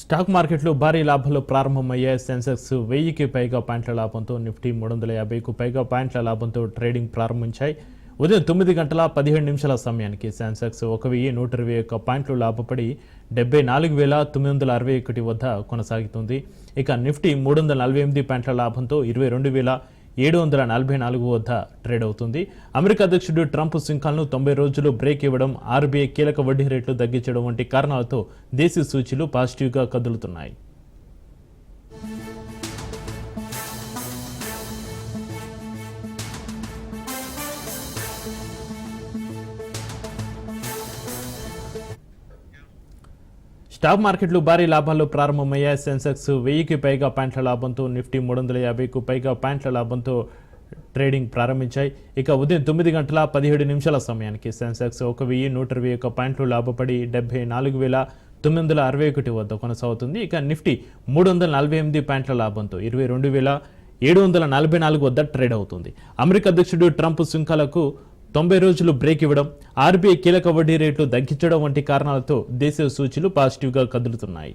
Stock మార్కెట్లు భారీ లాభాలు ప్రారంభమయ్యాయి. సెన్సెక్స్ 1000కి పైగా పాయింట్ల లాభంతో, నిఫ్టీ 350కు పైగా పాయింట్ల లాభంతో ట్రేడింగ్ ప్రారంభించాయి. ఉదయం 9 గంటల 17 నిమిషాల సమయానికి సెన్సెక్స్ 1121 పాయింట్లు లాభపడి 74,961 వద్ద కొనసాగుతుంది. ఇక నిఫ్టీ 348 పాయింట్ల లాభంతో 22,744 వద్ద ట్రేడ్ అవుతుంది. అమెరికా అధ్యక్షుడు ట్రంప్ సుంకాలను 90 రోజులు బ్రేక్ ఇవ్వడం, ఆర్బీఐ కీలక వడ్డీ రేట్లు తగ్గించడం వంటి కారణాలతో దేశీయ సూచీలు పాజిటివ్గా కదులుతున్నాయి. స్టాక్ మార్కెట్లు భారీ లాభాలు ప్రారంభమయ్యాయి. సెన్సెక్స్ 1000కి పైగా పాయింట్ల లాభంతో, నిఫ్టీ 350కు పైగా పాయింట్ల లాభంతో ట్రేడింగ్ ప్రారంభించాయి. ఇక ఉదయం 9 గంటల 17 నిమిషాల సమయానికి సెన్సెక్స్ 1121 పాయింట్లు లాభపడి 74,961 వద్ద కొనసాగుతుంది. ఇక నిఫ్టీ 348 పాయింట్ల లాభంతో 22,744 వద్ద ట్రేడ్ అవుతుంది. అమెరికా అధ్యక్షుడు ట్రంప్ సుంకాలకు 90 రోజులు బ్రేక్ ఇవ్వడం, ఆర్బీఐ కీలక వడ్డీ రేట్లు తగ్గించడం వంటి కారణాలతో దేశీయ సూచీలు పాజిటివ్గా కదులుతున్నాయి.